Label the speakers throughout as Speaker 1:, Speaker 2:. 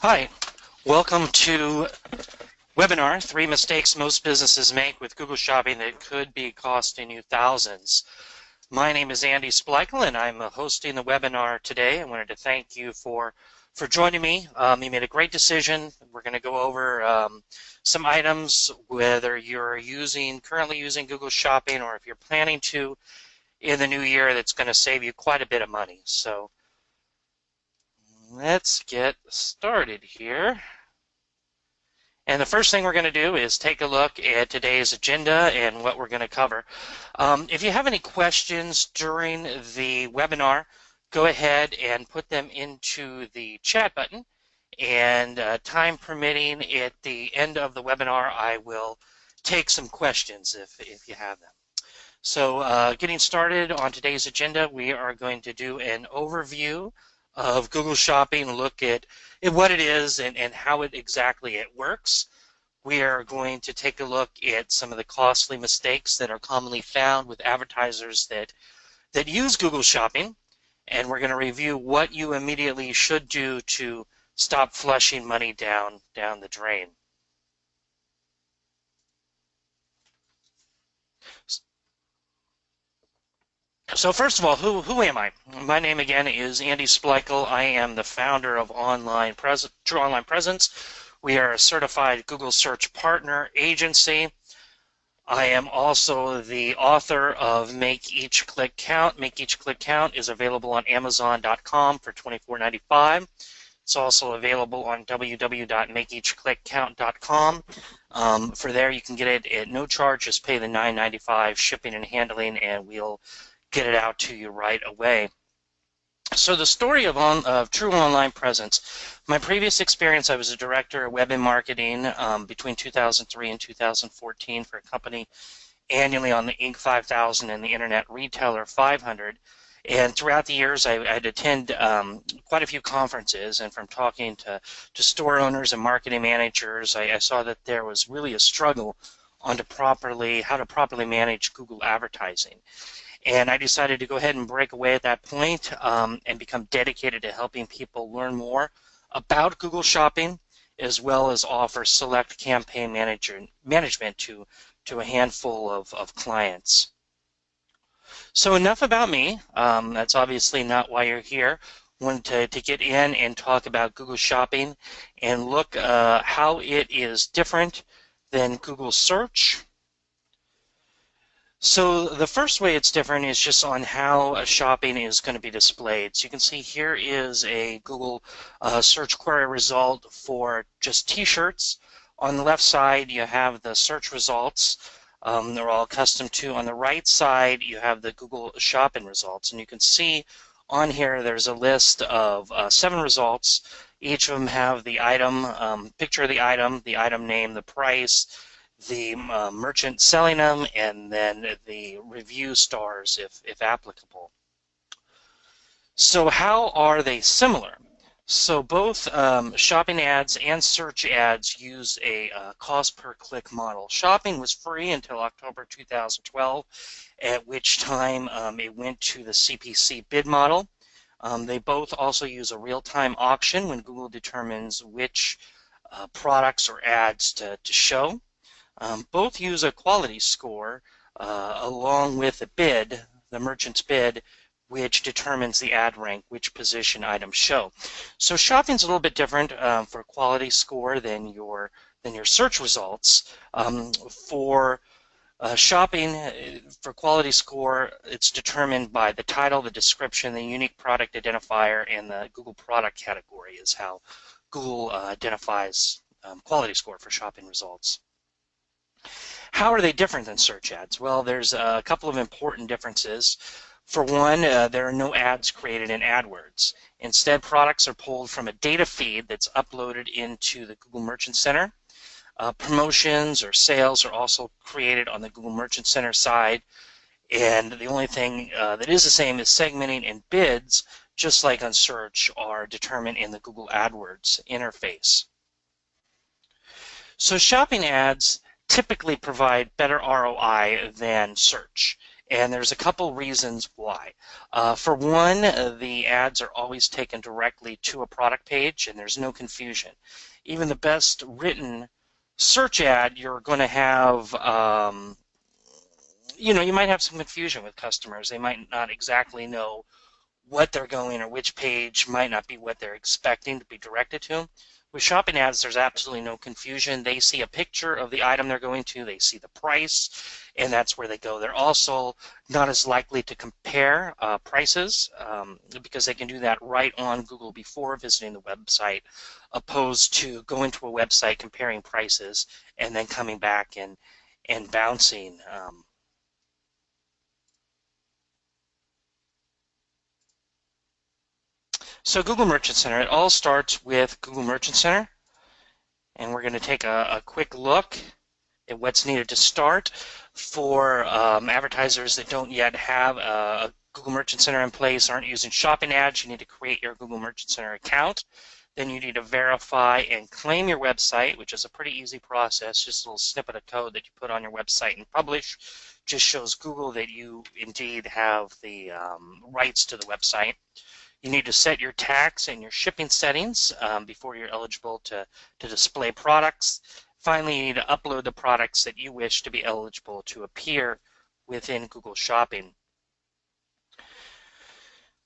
Speaker 1: Hi, welcome to webinar, 3 Mistakes Most Businesses Make with Google Shopping That Could Be Costing You Thousands. My name is Andy Splichal and I'm hosting the webinar today. I wanted to thank you for joining me. You made a great decision. We're going to go over some items, whether you're currently using Google Shopping or if you're planning to in the new year, that's going to save you quite a bit of money. So let's get started here. And the first thing we're going to do is take a look at today's agenda and what we're going to cover. If you have any questions during the webinar, go ahead and put them into the chat button. And time permitting, at the end of the webinar, I will take some questions if you have them. So getting started on today's agenda, we are going to do an overview of Google Shopping, look at what it is and how exactly it works. We are going to take a look at some of the costly mistakes that are commonly found with advertisers that use Google Shopping, and we're going to review what you immediately should do to stop flushing money down the drain. So first of all, who am I? My name again is Andy Splichal. I am the founder of True Online Presence. We are a certified Google Search Partner agency. I am also the author of Make Each Click Count. Make Each Click Count is available on Amazon.com for $24.95. It's also available on www.makeeachclickcount.com. For there, you can get it at no charge. Just pay the $9.95 shipping and handling, and we'll get it out to you right away. So the story of True Online Presence. My previous experience, I was a director of web and marketing between 2003 and 2014 for a company annually on the Inc. 5000 and the Internet Retailer 500. And throughout the years, I'd attend quite a few conferences, and from talking to store owners and marketing managers, I saw that there was really a struggle on how to properly manage Google advertising. And I decided to go ahead and break away at that point and become dedicated to helping people learn more about Google Shopping, as well as offer select campaign management to a handful of clients. So enough about me. That's obviously not why you're here. I wanted to get in and talk about Google Shopping and look how it is different than Google Search. So the first way it's different is just on how shopping is going to be displayed. So you can see here is a Google search query result for just t-shirts. On the left side, you have the search results. They're all custom to. On the right side, you have the Google Shopping results. And you can see on here there's a list of 7 results. Each of them have the item, picture of the item name, the price, the merchant selling them, and then the review stars if applicable. So how are they similar? So both shopping ads and search ads use a cost per click model. Shopping was free until October 2012, at which time it went to the CPC bid model. They both also use a real-time auction when Google determines which products or ads to show. Both use a quality score along with the bid, the merchant's bid, which determines the ad rank, which position items show. So shopping's a little bit different for quality score than your search results. For shopping, for quality score, it's determined by the title, the description, the unique product identifier, and the Google product category is how Google identifies quality score for shopping results. How are they different than search ads? Well, there's a couple of important differences. For one, there are no ads created in AdWords. Instead, products are pulled from a data feed that's uploaded into the Google Merchant Center. Promotions or sales are also created on the Google Merchant Center side. And the only thing that is the same is segmenting and bids, just like on search, are determined in the Google AdWords interface. So shopping ads typically provide better ROI than search. And there's a couple reasons why. For one, the ads are always taken directly to a product page and there's no confusion. Even the best written search ad, you're going to have, you might have some confusion with customers. They might not exactly know what they're going or which page might not be what they're expecting to be directed to. With shopping ads, there's absolutely no confusion. They see a picture of the item they're going to, they see the price, and that's where they go. They're also not as likely to compare prices because they can do that right on Google before visiting the website, opposed to going to a website, comparing prices, and then coming back and bouncing. So Google Merchant Center, it all starts with Google Merchant Center, and we're going to take a quick look at what's needed to start. For advertisers that don't yet have a Google Merchant Center in place, aren't using shopping ads, you need to create your Google Merchant Center account. Then you need to verify and claim your website, which is a pretty easy process, just a little snippet of code that you put on your website and publish. Just shows Google that you indeed have the rights to the website. You need to set your tax and your shipping settings before you're eligible to display products. Finally, you need to upload the products that you wish to be eligible to appear within Google Shopping.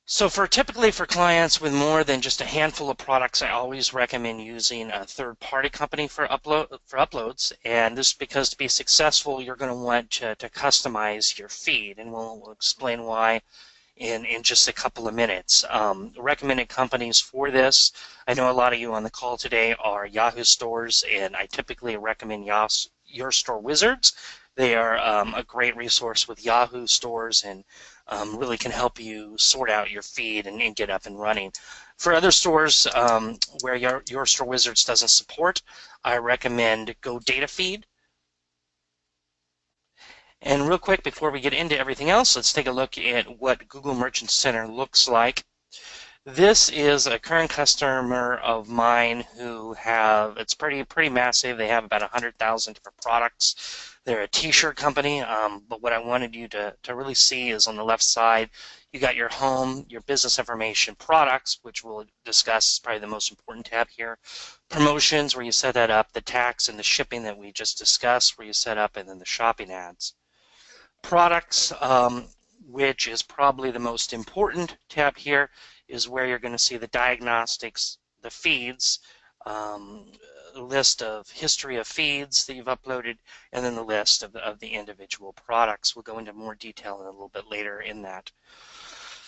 Speaker 1: So typically for clients with more than just a handful of products, I always recommend using a third-party company for uploads. And this is because to be successful, you're going to want to customize your feed, and we'll explain why in just a couple of minutes. Recommended companies for this, I know a lot of you on the call today are Yahoo stores, and I typically recommend Your Store Wizards. They are a great resource with Yahoo stores and really can help you sort out your feed and get up and running. For other stores where Your Store Wizards doesn't support, I recommend Go Data Feed. And real quick, before we get into everything else, let's take a look at what Google Merchant Center looks like. This is a current customer of mine who it's pretty massive. They have about 100,000 different products. They're a t-shirt company, but what I wanted you to really see is on the left side, you got your home, your business information, products, which we'll discuss is probably the most important tab here. Promotions, where you set that up, the tax and the shipping that we just discussed, where you set up, and then the shopping ads. Products, which is probably the most important tab here, is where you're going to see the diagnostics, the feeds, list of history of feeds that you've uploaded, and then the list of the individual products. We'll go into more detail in a little bit later in that.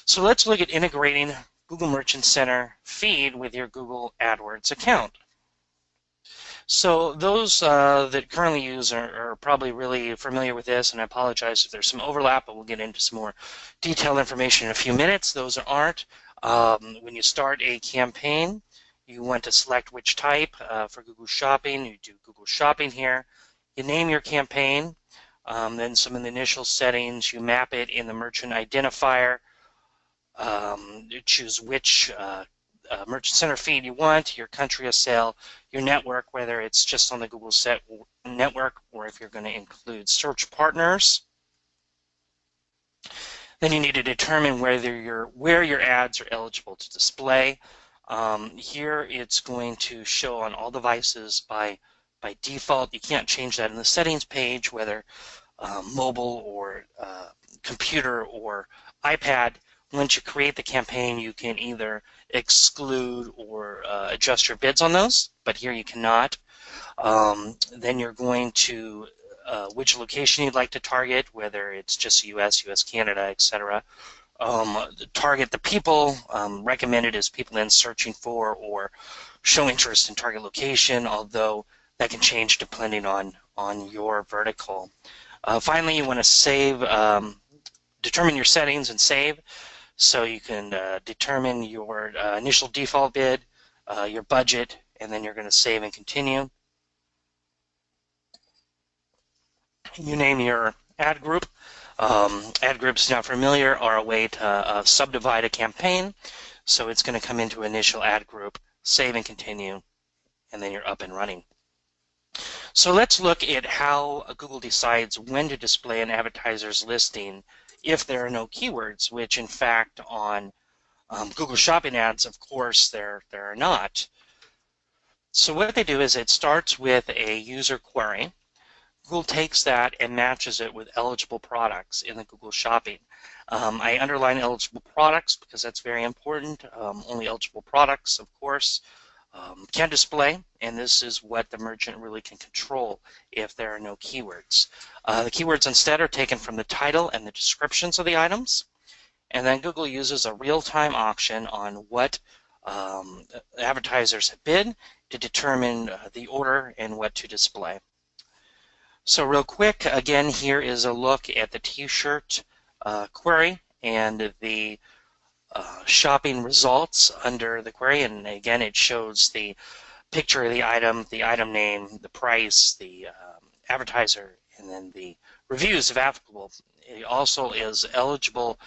Speaker 1: So let's look at integrating Google Merchant Center feed with your Google AdWords account. So those that currently use are probably really familiar with this, and I apologize if there's some overlap, but we'll get into some more detailed information in a few minutes. Those aren't. When you start a campaign, you want to select which type. For Google Shopping, you do Google Shopping here. You name your campaign, then some of the initial settings, you map it in the merchant identifier, you choose which Merchant Center feed you want, your country of sale, your network, whether it's just on the Google network or if you're going to include search partners. Then you need to determine where your ads are eligible to display. Here it's going to show on all devices by default. You can't change that in the settings page, whether mobile or computer or iPad. Once you create the campaign, you can either exclude or adjust your bids on those, but here you cannot. Then you're going to which location you'd like to target, whether it's just US, Canada, etc. Target the people. Recommended is people in searching for or show interest in target location, although that can change depending on your vertical. Finally, you want to save, determine your settings and save. So you can determine your initial default bid, your budget, and then you're going to save and continue. You name your ad group. Ad groups, not familiar, are a way to subdivide a campaign. So it's going to come into initial ad group, save and continue, and then you're up and running. So let's look at how Google decides when to display an advertiser's listing if there are no keywords, which in fact on Google Shopping ads, of course, there are not. So what they do is it starts with a user query. Google takes that and matches it with eligible products in the Google Shopping. I underline eligible products because that's very important. Only eligible products, of course, can display, and this is what the merchant really can control if there are no keywords. The keywords instead are taken from the title and the descriptions of the items, and then Google uses a real-time auction on what advertisers have bid to determine the order and what to display. So real quick, again, here is a look at the t-shirt query and the shopping results under the query, and again it shows the picture of the item name, the price, the advertiser, and then the reviews if applicable. It also is eligible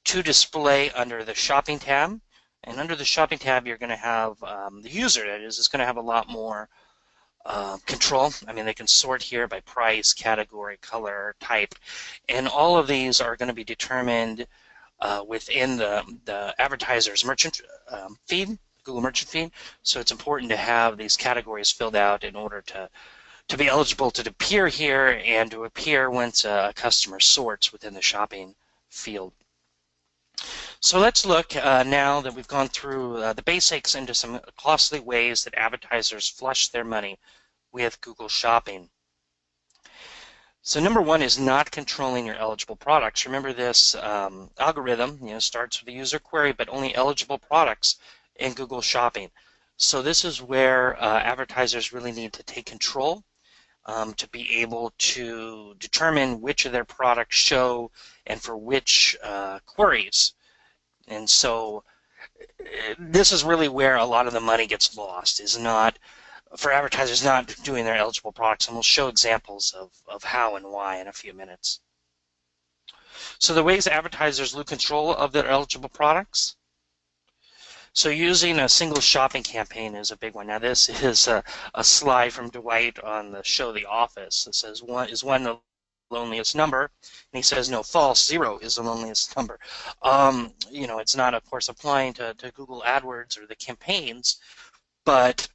Speaker 1: to display under the shopping tab, and under the shopping tab you're going to have the user, that is going to have a lot more control. I mean, they can sort here by price, category, color, type, and all of these are going to be determined within the advertiser's merchant feed, Google merchant feed. So it's important to have these categories filled out in order to be eligible to appear here and to appear once a customer sorts within the shopping field. So let's look now that we've gone through the basics into some costly ways that advertisers flush their money with Google Shopping. So number one is not controlling your eligible products. Remember this algorithm, starts with a user query, but only eligible products in Google Shopping. So this is where advertisers really need to take control to be able to determine which of their products show and for which queries. And so this is really where a lot of the money gets lost, is not for advertisers not doing their eligible products, and we'll show examples of how and why in a few minutes. So the ways advertisers lose control of their eligible products. So using a single shopping campaign is a big one. Now this is a slide from Dwight on the show The Office. It says, is one the loneliest number? And he says, no, false, 0 is the loneliest number. It's not, of course, applying to Google AdWords or the campaigns, but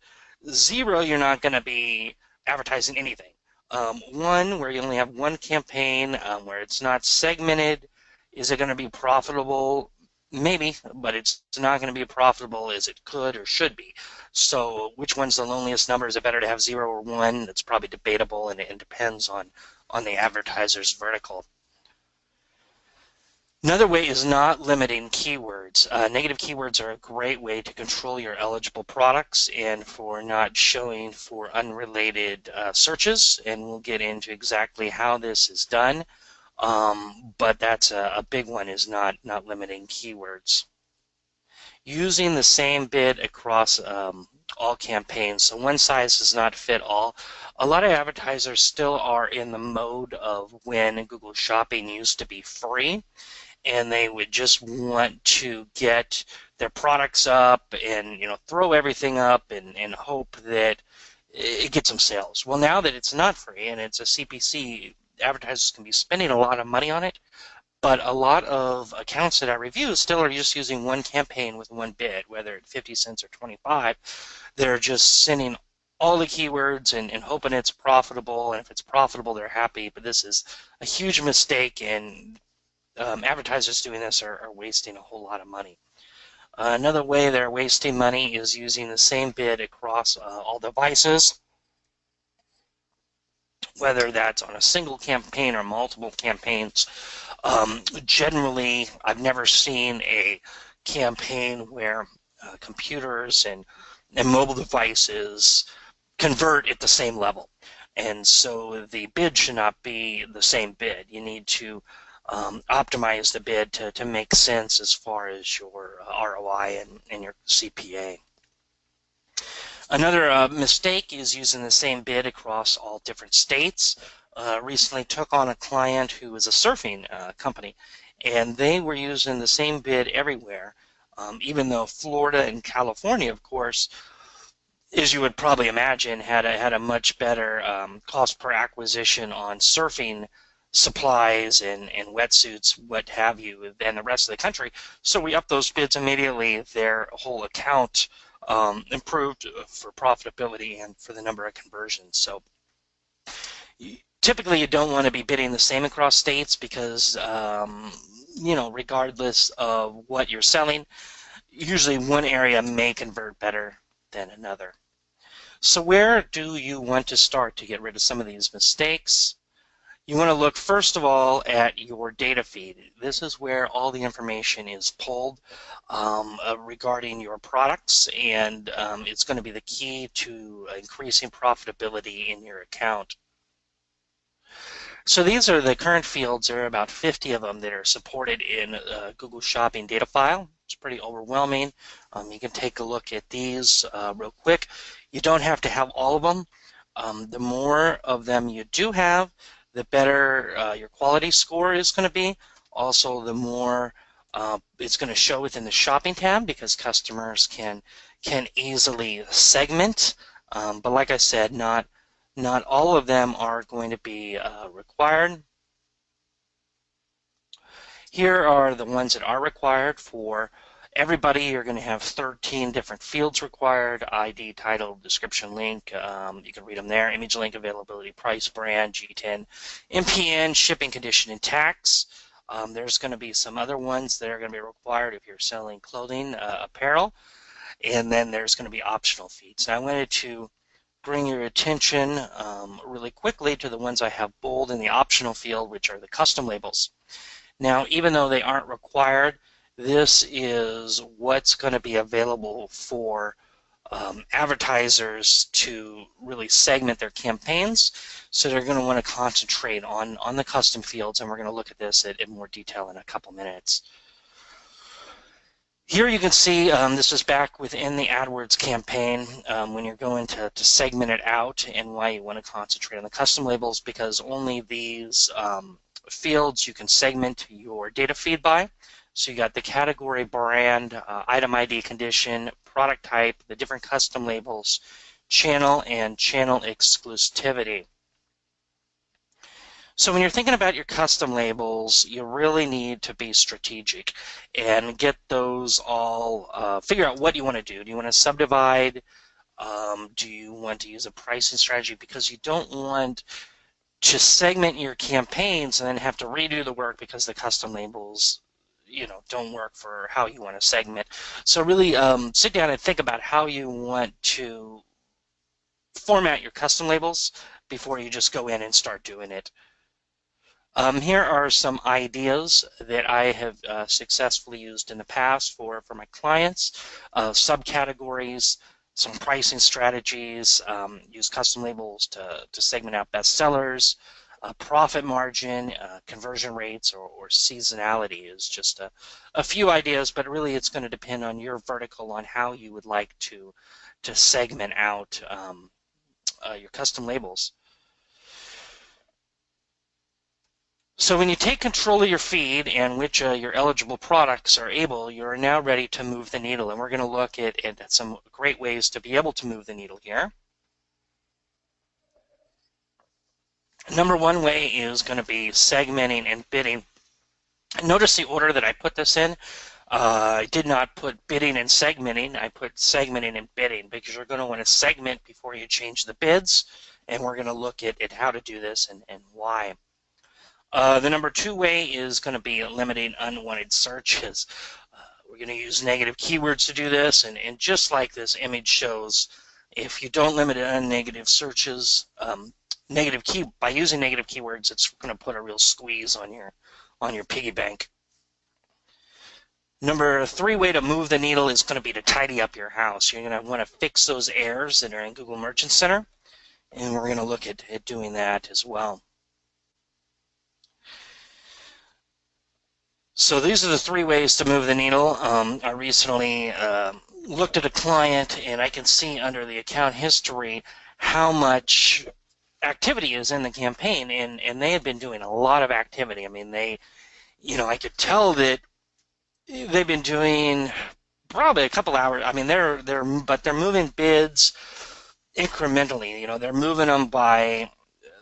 Speaker 1: 0, you're not going to be advertising anything. 1, where you only have one campaign, where it's not segmented, is it going to be profitable? Maybe, but it's not going to be profitable as it could or should be. So which one's the loneliest number? Is it better to have 0 or 1? That's probably debatable, and it depends on the advertiser's vertical. Another way is not limiting keywords. Negative keywords are a great way to control your eligible products and for not showing for unrelated searches, and we'll get into exactly how this is done. But that's a big one, is not limiting keywords. Using the same bid across all campaigns, so one size does not fit all. A lot of advertisers still are in the mode of when Google Shopping used to be free, and they would just want to get their products up and throw everything up and hope that it gets them sales. Well, now that it's not free and it's a CPC, advertisers can be spending a lot of money on it, but a lot of accounts that I review still are just using one campaign with one bid, whether it's 50 cents or 25. They're just sending all the keywords and hoping it's profitable, and if it's profitable, they're happy. But this is a huge mistake, and advertisers doing this are wasting a whole lot of money. Another way they're wasting money is using the same bid across all devices, whether that's on a single campaign or multiple campaigns. Generally, I've never seen a campaign where computers and mobile devices convert at the same level. And so the bid should not be the same bid. You need to optimize the bid to make sense as far as your ROI and your CPA. Another mistake is using the same bid across all different states. Recently took on a client who is a surfing company, and they were using the same bid everywhere, even though Florida and California, of course, as you would probably imagine, had a much better cost per acquisition on surfing supplies and wetsuits, what have you, than the rest of the country. So we upped those bids immediately. Their whole account improved for profitability and for the number of conversions. So typically you don't want to be bidding the same across states because, regardless of what you're selling, usually one area may convert better than another. So where do you want to start to get rid of some of these mistakes? You want to look first of all at your data feed. This is where all the information is pulled regarding your products, and it's going to be the key to increasing profitability in your account. So these are the current fields. There are about 50 of them that are supported in Google Shopping data file. It's pretty overwhelming. You can take a look at these real quick. You don't have to have all of them. The more of them you do have, the better your quality score is going to be. Also, the more it's going to show within the shopping tab because customers can easily segment. But like I said, not all of them are going to be required. Here are the ones that are required for everybody. You're going to have 13 different fields required: ID, title, description, link. You can read them there: image, link, availability, price, brand, G10, MPN, shipping, condition, and tax. There's going to be some other ones that are going to be required if you're selling clothing, apparel, and then there's going to be optional feeds. Now I wanted to bring your attention really quickly to the ones I have bold in the optional field, which are the custom labels. Now, even though they aren't required, this is what's going to be available for advertisers to really segment their campaigns. So they're going to want to concentrate on the custom fields, and we're going to look at this in more detail in a couple minutes. Here you can see this is back within the AdWords campaign when you're going to segment it out, and why you want to concentrate on the custom labels, because only these fields you can segment your data feed by. So you got the category, brand, item ID, condition, product type, the different custom labels, channel, and channel exclusivity. So when you're thinking about your custom labels, you really need to be strategic and get those all, figure out what you want to do. Do you want to subdivide? Do you want to use a pricing strategy? Because you don't want to segment your campaigns and then have to redo the work because the custom labels, don't work for how you want to segment. So really sit down and think about how you want to format your custom labels before you just go in and start doing it. Here are some ideas that I have successfully used in the past for my clients. Subcategories, some pricing strategies, use custom labels to segment out bestsellers, profit margin, conversion rates, or seasonality is just a few ideas, but really it's going to depend on your vertical on how you would like to segment out your custom labels. So when you take control of your feed and which your eligible products are able, you're now ready to move the needle. And we're going to look at some great ways to be able to move the needle here. Number one way is going to be segmenting and bidding. Notice the order that I put this in. I did not put bidding and segmenting. I put segmenting and bidding because you're going to want to segment before you change the bids. And we're going to look at how to do this and why. The number two way is going to be limiting unwanted searches. We're going to use negative keywords to do this, and just like this image shows, if you don't limit it on negative searches, by using negative keywords, it's going to put a real squeeze on your piggy bank. Number three way to move the needle is going to be to tidy up your house. You're going to want to fix those errors that are in Google Merchant Center, and we're going to look at doing that as well. So these are the three ways to move the needle. I recently looked at a client, and I can see under the account history how much activity is in the campaign, and they had been doing a lot of activity. I mean, I could tell that they've been doing probably a couple hours. I mean, they're moving bids incrementally. They're moving them by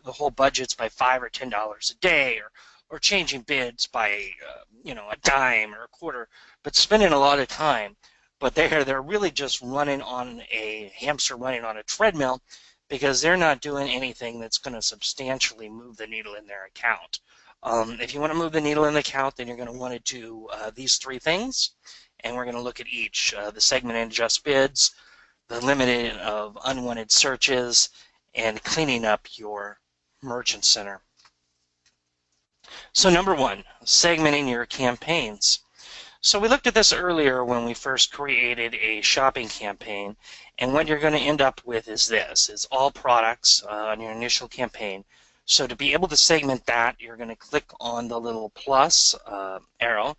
Speaker 1: the whole budgets by $5 or $10 a day, or changing bids by a dime or a quarter, but spending a lot of time. But they're really just running on a hamster running on a treadmill, because they're not doing anything that's going to substantially move the needle in their account. If you want to move the needle in the account, then you're going to want to do these three things, and we're going to look at each: the segment and adjust bids, the limiting of unwanted searches, and cleaning up your merchant center. So number one, segmenting your campaigns. So we looked at this earlier when we first created a shopping campaign, and what you're going to end up with is this: is all products on your initial campaign. So to be able to segment that, you're going to click on the little plus arrow,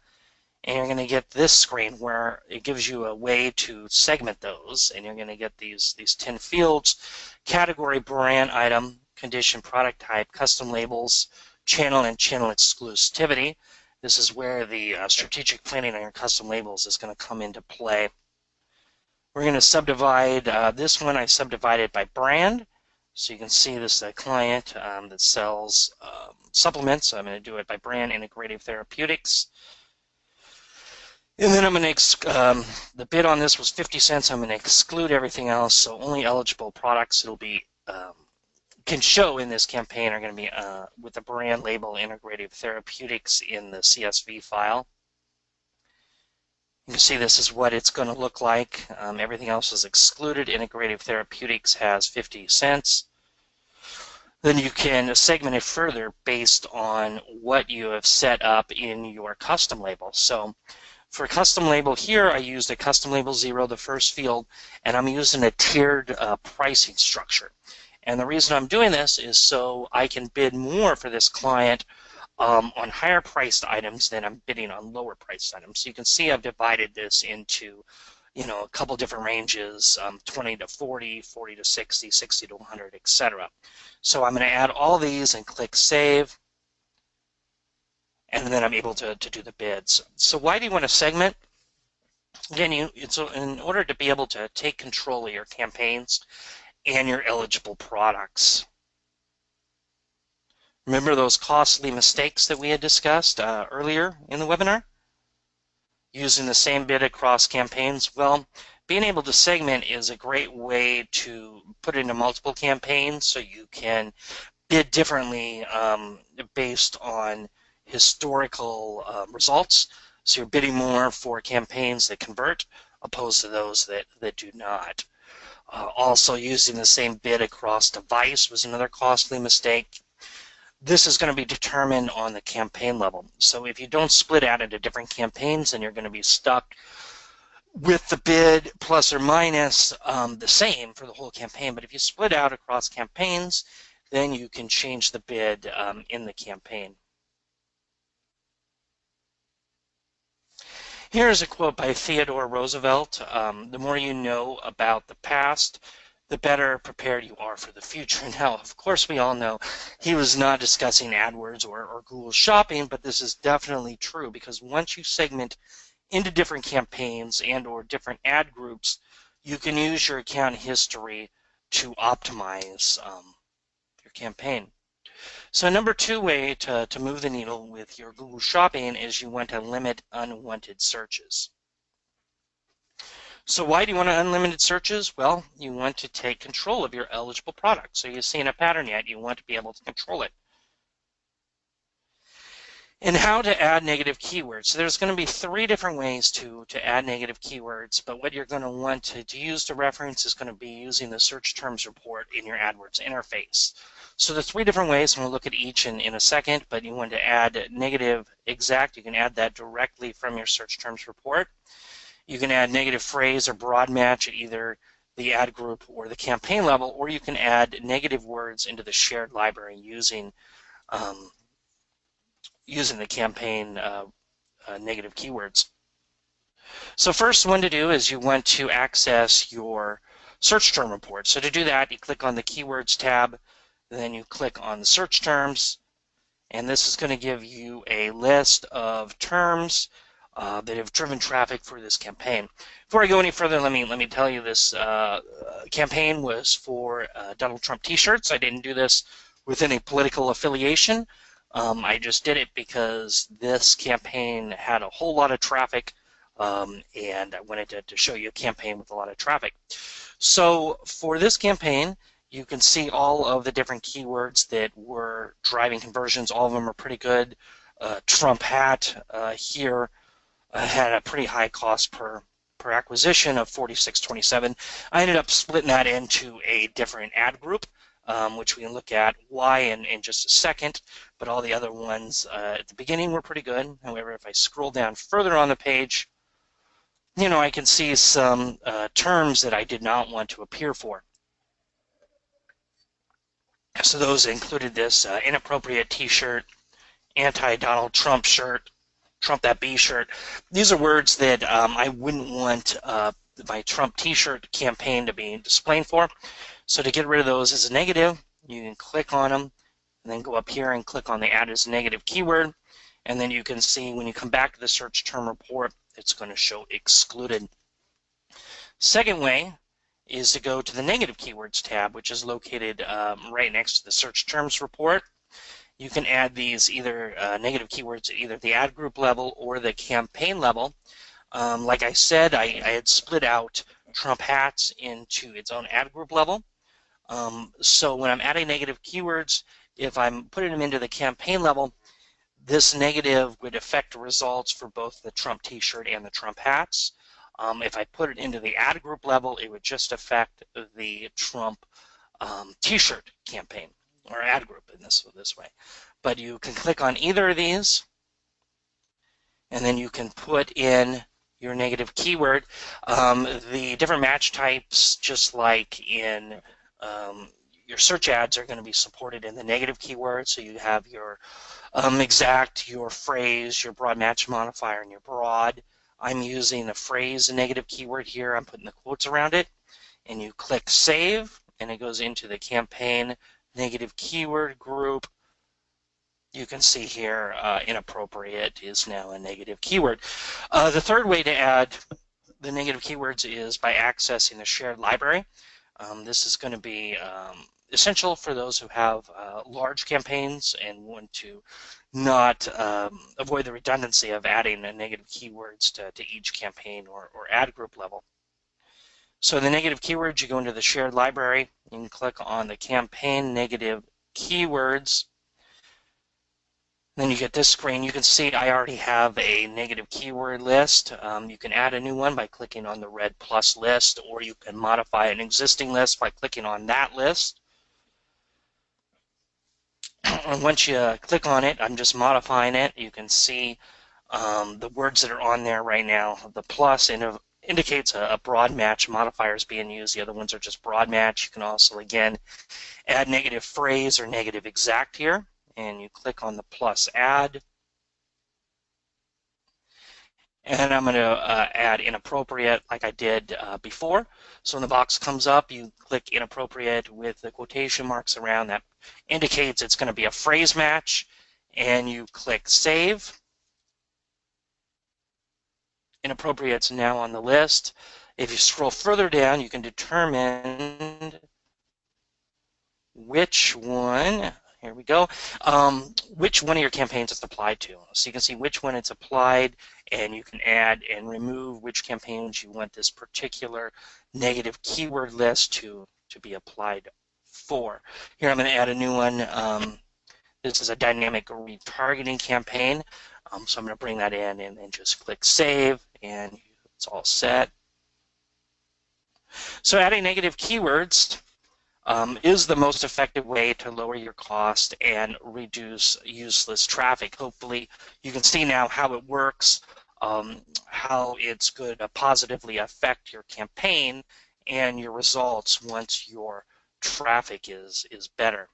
Speaker 1: and you're going to get this screen where it gives you a way to segment those, and you're going to get these 10 fields: category, brand, item, condition, product type, custom labels, channel, and channel exclusivity. This is where the strategic planning on your custom labels is going to come into play. We're going to subdivide this one. I subdivided by brand. So you can see this is a client that sells supplements. So I'm going to do it by brand: integrative therapeutics. And then I'm going to, the bid on this was 50 cents. I'm going to exclude everything else. So only eligible products it'll be can show in this campaign are going to be with the brand label integrative therapeutics in the CSV file. You can see this is what it's going to look like. Everything else is excluded. Integrative therapeutics has 50 cents. Then you can segment it further based on what you have set up in your custom label. So for custom label here, I used a custom label 0, the first field, and I'm using a tiered pricing structure. And the reason I'm doing this is so I can bid more for this client on higher priced items than I'm bidding on lower priced items. So you can see I've divided this into a couple different ranges: 20 to 40, 40 to 60, 60 to 100, etc. So I'm going to add all these and click Save, and then I'm able to do the bids. So why do you want to segment? Again, in order to be able to take control of your campaigns and your eligible products. Remember those costly mistakes that we had discussed earlier in the webinar? Using the same bid across campaigns? Well, being able to segment is a great way to put it into multiple campaigns, so you can bid differently based on historical results. So you're bidding more for campaigns that convert opposed to those that do not. Also, using the same bid across device was another costly mistake. This is going to be determined on the campaign level. So if you don't split out into different campaigns, then you're going to be stuck with the bid plus or minus the same for the whole campaign. But if you split out across campaigns, then you can change the bid in the campaign. Here's a quote by Theodore Roosevelt: the more you know about the past, the better prepared you are for the future. Now, of course, we all know he was not discussing AdWords or Google Shopping, but this is definitely true, because once you segment into different campaigns and or different ad groups, you can use your account history to optimize your campaign. So number two way to move the needle with your Google Shopping is you want to limit unwanted searches. So why do you want unlimited searches? Well, you want to take control of your eligible product. So you've seen a pattern yet, you want to be able to control it. And how to add negative keywords. So there's going to be 3 different ways to add negative keywords, but what you're going to want to use to reference is going to be using the search terms report in your AdWords interface. So the 3 different ways, and we'll look at each in a second, but you want to add negative exact. You can add that directly from your search terms report. You can add negative phrase or broad match at either the ad group or the campaign level, or you can add negative words into the shared library using the campaign negative keywords. So first one to do is you want to access your search term report. So to do that, you click on the Keywords tab, then you click on the Search Terms, and this is going to give you a list of terms that have driven traffic for this campaign. Before I go any further, let me tell you this campaign was for Donald Trump T-shirts. I didn't do this with any political affiliation. I just did it because this campaign had a whole lot of traffic, and I wanted to show you a campaign with a lot of traffic. So for this campaign, you can see all of the different keywords that were driving conversions. All of them are pretty good. Trump hat here had a pretty high cost per acquisition of $46.27. I ended up splitting that into a different ad group, which we can look at why in just a second, but all the other ones at the beginning were pretty good. However, if I scroll down further on the page, I can see some terms that I did not want to appear for. So those included this inappropriate T-shirt, anti-Donald Trump shirt, Trump that B shirt. These are words that I wouldn't want my Trump T-shirt campaign to be displaying for. So to get rid of those as a negative, you can click on them and then go up here and click on the add as a negative keyword. And then you can see when you come back to the search term report, it's going to show excluded. Second way is to go to the negative keywords tab, which is located right next to the search terms report. You can add these either negative keywords at either the ad group level or the campaign level. Like I said, I had split out Trump hats into its own ad group level. So when I'm adding negative keywords, if I'm putting them into the campaign level, this negative would affect the results for both the Trump T-shirt and the Trump hats. If I put it into the ad group level, it would just affect the Trump T-shirt campaign or ad group in this way. But you can click on either of these, and then you can put in your negative keyword. The different match types, just like in your search ads, are going to be supported in the negative keyword. So you have your exact, your phrase, your broad match modifier, and your broad. I'm using the phrase, a negative keyword here. I'm putting the quotes around it, and you click save, and it goes into the campaign negative keyword group. You can see here inappropriate is now a negative keyword. The third way to add the negative keywords is by accessing the shared library. This is going to be essential for those who have large campaigns and want to not avoid the redundancy of adding negative keywords to each campaign or ad group level. So the negative keywords, you go into the shared library, you can click on the campaign negative keywords. Then you get this screen. You can see I already have a negative keyword list. You can add a new one by clicking on the red plus list, or you can modify an existing list by clicking on that list. And once you click on it, I'm just modifying it. You can see the words that are on there right now. The plus indicates a broad match modifier is being used. The other ones are just broad match. You can also, again, add negative phrase or negative exact here, and you click on the plus add. And I'm going to add inappropriate like I did before. So when the box comes up, you click inappropriate with the quotation marks around. That indicates it's going to be a phrase match, and you click save. Inappropriate's now on the list. If you scroll further down, you can determine which one, here we go, which one of your campaigns it's applied to. So you can see which one it's applied, and you can add and remove which campaigns you want this particular negative keyword list to be applied for. Here I'm going to add a new one. This is a dynamic retargeting campaign. So I'm going to bring that in and just click save, and it's all set. So adding negative keywords is the most effective way to lower your cost and reduce useless traffic. Hopefully you can see now how it works, how it's going to positively affect your campaign and your results once your traffic is better.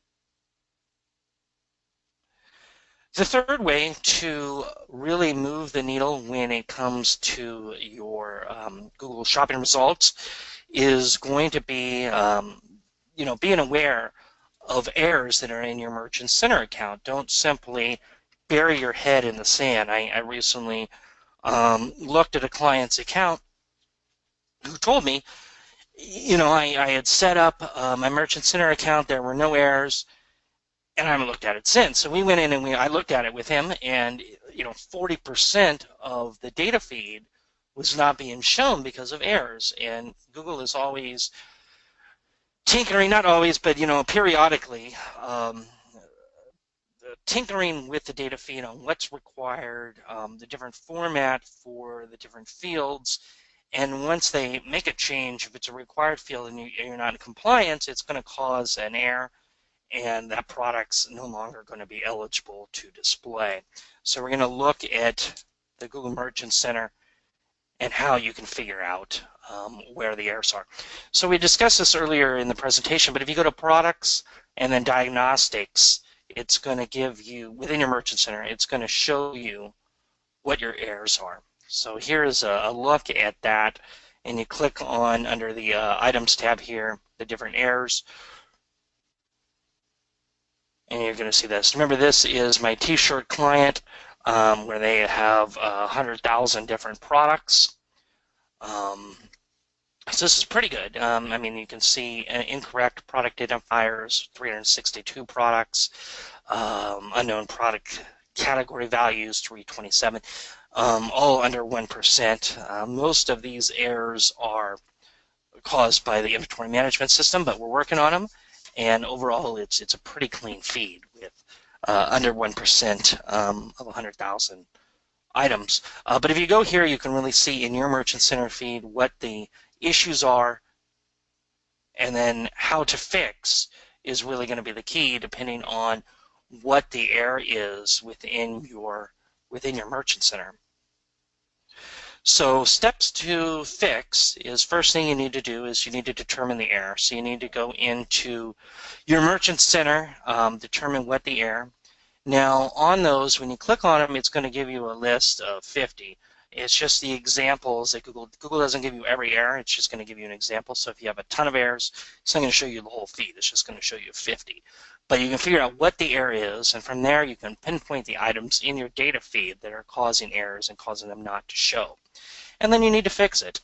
Speaker 1: The third way to really move the needle when it comes to your Google shopping results is going to be being aware of errors that are in your Merchant Center account. Don't simply bury your head in the sand. I recently looked at a client's account who told me, I had set up my Merchant Center account. There were no errors, and I haven't looked at it since. So we went in and I looked at it with him, and 40% of the data feed was not being shown because of errors. And Google is always tinkering, not always, but periodically tinkering with the data feed on what's required, the different format for the different fields. And once they make a change, if it's a required field and you're not in compliance, it's going to cause an error, and that product's no longer going to be eligible to display. So we're going to look at the Google Merchant Center and how you can figure out where the errors are. So we discussed this earlier in the presentation, but if you go to Products and then Diagnostics, it's going to give you, within your Merchant Center, it's going to show you what your errors are. So here's a look at that, and you click on, under the Items tab here, the different errors, and you're going to see this. Remember, this is my t-shirt client, where they have 100,000 different products. So this is pretty good. I mean, you can see incorrect product identifiers, 362 products, unknown product category values, 327, all under 1%. Most of these errors are caused by the inventory management system, but we're working on them. And overall, it's a pretty clean feed with under 1% of 100,000 items. But if you go here, you can really see in your Merchant Center feed what the issues are, and then how to fix is really going to be the key, depending on what the error is within your Merchant Center. So steps to fix is, first thing you need to do is you need to determine the error. So you need to go into your Merchant Center, determine what the error. Now on those, when you click on them, it's going to give you a list of 50. It's just the examples that Google doesn't give you every error. It's just going to give you an example. So if you have a ton of errors, it's not going to show you the whole feed. It's just going to show you 50. But you can figure out what the error is, and from there you can pinpoint the items in your data feed that are causing errors and causing them not to show. And then you need to fix it.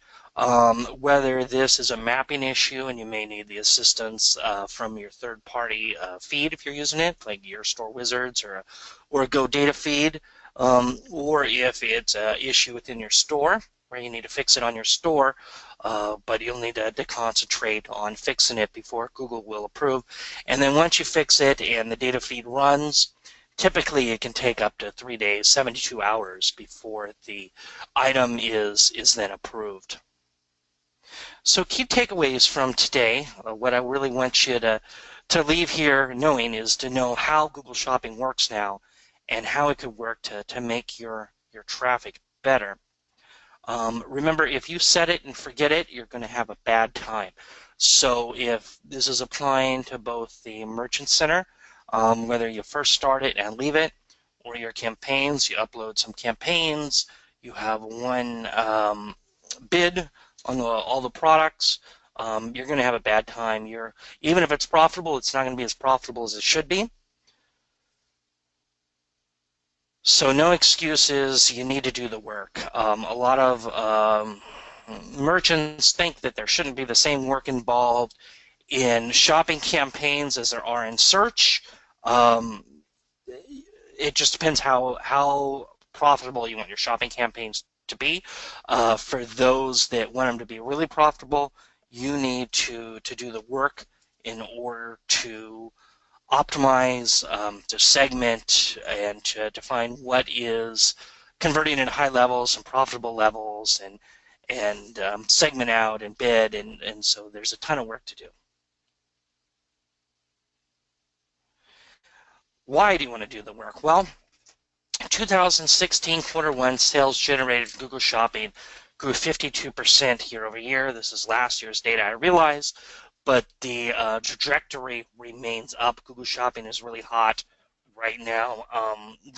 Speaker 1: Whether this is a mapping issue and you may need the assistance from your third-party feed if you're using it, like your Store Wizards or a Go Data feed, or if it's an issue within your store where you need to fix it on your store, but you'll need to concentrate on fixing it before Google will approve. And then once you fix it and the data feed runs, typically it can take up to 3 days, 72 hours before the item is then approved. So key takeaways from today, what I really want you to leave here knowing is to know how Google Shopping works now and how it could work to make your traffic better. Remember, if you set it and forget it, you're going to have a bad time. So if this is applying to both the Merchant Center, whether you first start it and leave it, or your campaigns, you upload some campaigns, you have one bid on all the products, you're going to have a bad time. Even if it's profitable, it's not going to be as profitable as it should be. So no excuses, you need to do the work. A lot of merchants think that there shouldn't be the same work involved in shopping campaigns as there are in search. It just depends how profitable you want your shopping campaigns to be. For those that want them to be really profitable, you need to do the work in order to optimize, to segment, and to define what is converting at high levels and profitable levels, and segment out and bid, and so there's a ton of work to do. Why do you want to do the work? Well, 2016 Q1 sales generated from Google Shopping grew 52% year over year. This is last year's data, I realize, but the trajectory remains up. Google Shopping is really hot right now.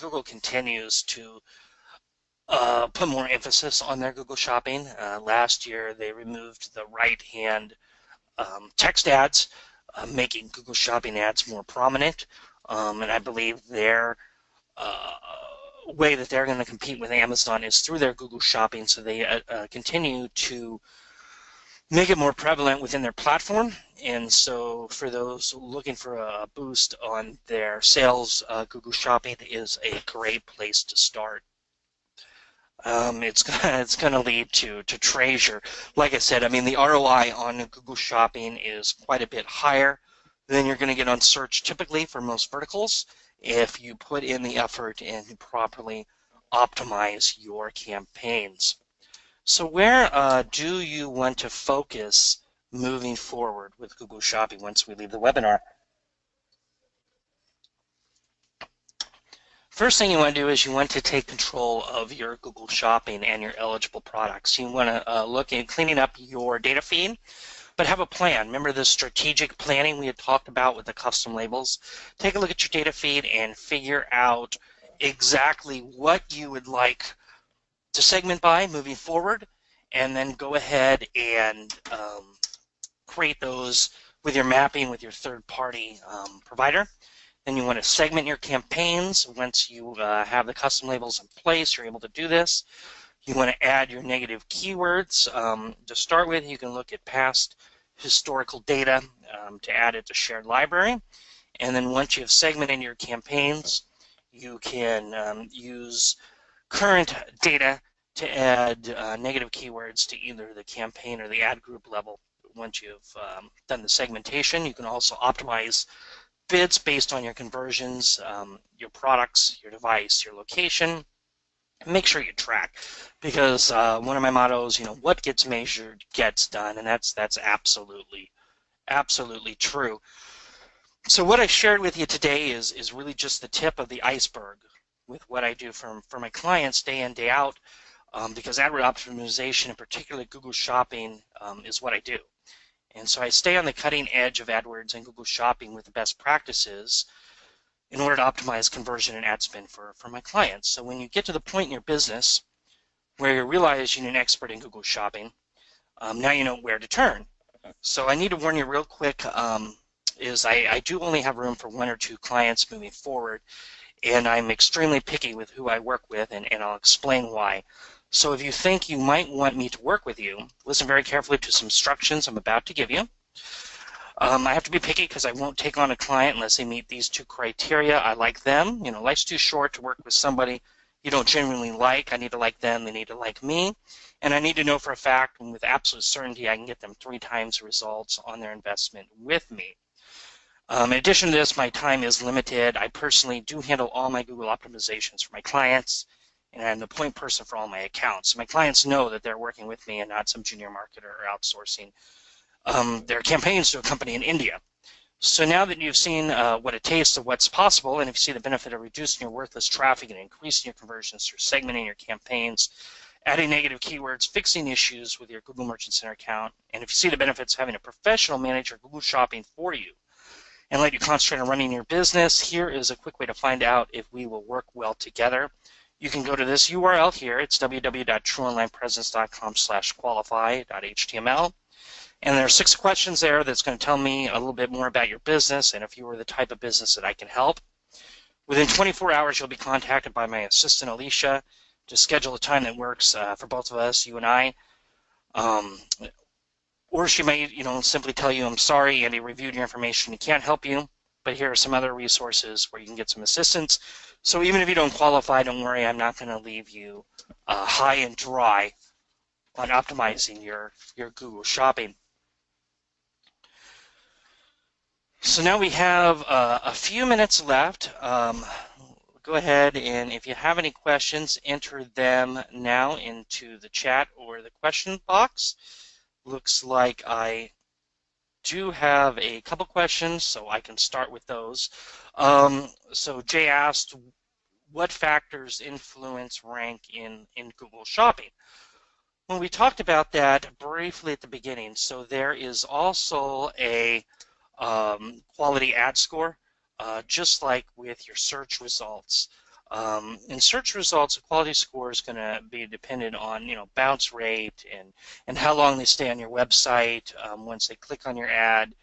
Speaker 1: Google continues to put more emphasis on their Google Shopping. Last year, they removed the right-hand text ads, making Google Shopping ads more prominent. And I believe their way that they're going to compete with Amazon is through their Google Shopping, so they continue to make it more prevalent within their platform. And so for those looking for a boost on their sales, Google Shopping is a great place to start. It's gonna lead to treasure. Like I said, I mean the ROI on Google Shopping is quite a bit higher than you're going to get on search typically for most verticals if you put in the effort and properly optimize your campaigns. So where do you want to focus moving forward with Google Shopping once we leave the webinar? First thing you want to do is you want to take control of your Google Shopping and your eligible products. You want to look at cleaning up your data feed, but have a plan. Remember the strategic planning we had talked about with the custom labels? Take a look at your data feed and figure out exactly what you would like to segment by moving forward, and then go ahead and create those with your mapping with your third-party provider. Then you want to segment your campaigns. Once you have the custom labels in place, you're able to do this. You want to add your negative keywords. To start with, you can look at past historical data to add it to shared library. And then once you have segmented your campaigns, you can use current data to add negative keywords to either the campaign or the ad group level. Once you've done the segmentation, you can also optimize bids based on your conversions, your products, your device, your location. Make sure you track, because one of my mottos, what gets measured gets done, and that's absolutely true. So what I shared with you today is really just the tip of the iceberg with what I do for my clients day in, day out, because AdWords optimization, and particularly Google Shopping, is what I do. And so I stay on the cutting edge of AdWords and Google Shopping with the best practices in order to optimize conversion and ad spend for my clients. So when you get to the point in your business where you realize you need an expert in Google Shopping, now you know where to turn. So I need to warn you real quick, I do only have room for 1 or 2 clients moving forward, and I'm extremely picky with who I work with, and I'll explain why. So if you think you might want me to work with you, listen very carefully to some instructions I'm about to give you. I have to be picky because I won't take on a client unless they meet these 2 criteria. I like them. Life's too short to work with somebody you don't genuinely like. I need to like them. They need to like me. And I need to know for a fact and with absolute certainty I can get them 3 times the results on their investment with me. In addition to this, my time is limited. I personally do handle all my Google optimizations for my clients, and I'm the point person for all my accounts. My clients know that they're working with me and not some junior marketer or outsourcing their campaigns to a company in India. So now that you've seen what a taste of what's possible, and if you see the benefit of reducing your worthless traffic and increasing your conversions through segmenting your campaigns, adding negative keywords, fixing issues with your Google Merchant Center account, and if you see the benefits of having a professional manage your Google Shopping for you and let you concentrate on running your business, here is a quick way to find out if we will work well together. You can go to this URL here. It's www.trueonlinepresence.qualify.html. And there are 6 questions there that's going to tell me a little bit more about your business and if you are the type of business that I can help. Within 24 hours, you'll be contacted by my assistant, Alicia, to schedule a time that works for both of us, you and I. Or she may, simply tell you, I'm sorry, Andy reviewed your information, he can't help you, but here are some other resources where you can get some assistance. So even if you don't qualify, don't worry, I'm not going to leave you high and dry on optimizing your Google Shopping. So now we have a few minutes left. Go ahead, and if you have any questions, enter them now into the chat or the question box. Looks like I do have a couple questions, so I can start with those. So Jay asked, what factors influence rank in Google Shopping? Well, we talked about that briefly at the beginning. So there is also a quality ad score, just like with your search results. In search results, a quality score is going to be dependent on bounce rate and how long they stay on your website once they click on your ad.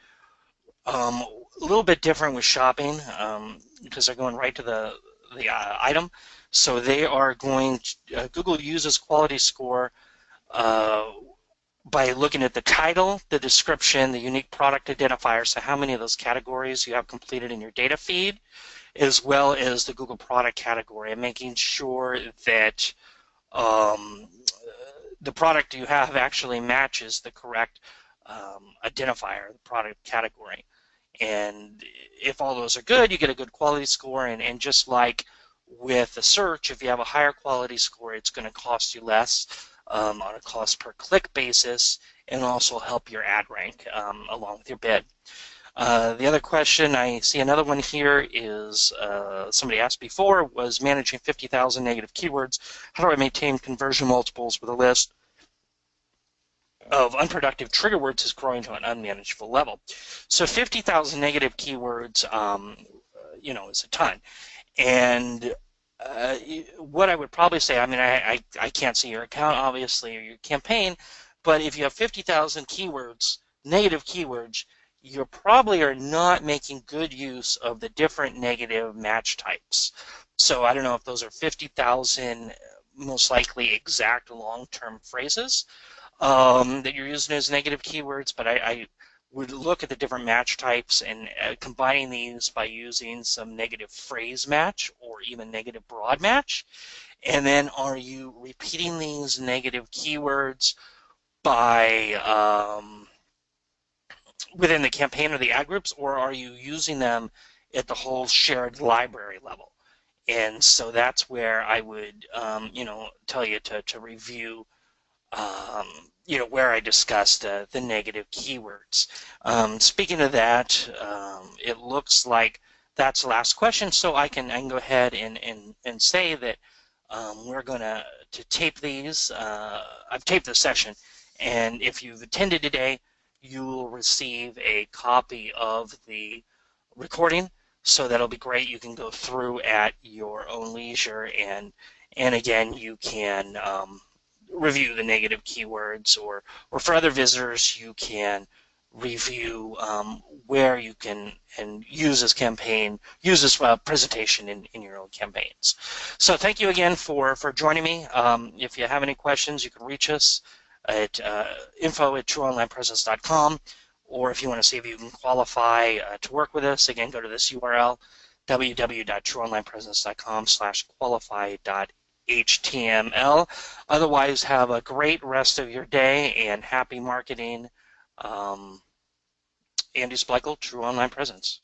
Speaker 1: A little bit different with shopping because they're going right to the item. So they are going to, Google uses quality score uh, by looking at the title, the description, the unique product identifier, so how many of those categories you have completed in your data feed, as well as the Google product category, and making sure that um, the product you have actually matches the correct identifier, the product category. And if all those are good, you get a good quality score. And just like with the search, if you have a higher quality score, it's going to cost you less on a cost per click basis, and also help your ad rank along with your bid. The other question, I see another one here, is somebody asked before, was managing 50,000 negative keywords. How do I maintain conversion multiples with a list of unproductive trigger words is growing to an unmanageable level? So 50,000 negative keywords, is a ton. And what I would probably say, I mean, I can't see your account, obviously, or your campaign, but if you have 50,000 keywords, negative keywords, you probably are not making good use of the different negative match types. So I don't know if those are 50,000 most likely exact long-term phrases that you're using as negative keywords, but I would look at the different match types and combining these by using some negative phrase match or even negative broad match. And then are you repeating these negative keywords by within the campaign or the ad groups, or are you using them at the whole shared library level? And so that's where I would, tell you to review where I discussed the negative keywords. Speaking of that, it looks like that's the last question, so I can go ahead and say that we're going to tape these. I've taped the session, and if you've attended today, you will receive a copy of the recording, so that'll be great. You can go through at your own leisure, and again, you can review the negative keywords, or for other visitors, you can review where you can use this presentation in your own campaigns. So thank you again for joining me. If you have any questions, you can reach us at info@trueonlinepresence.com, or if you want to see if you can qualify to work with us, again, go to this URL, www.trueonlinepresence.com/qualify.html. Otherwise, have a great rest of your day and happy marketing. Andy Splichal, True Online Presence.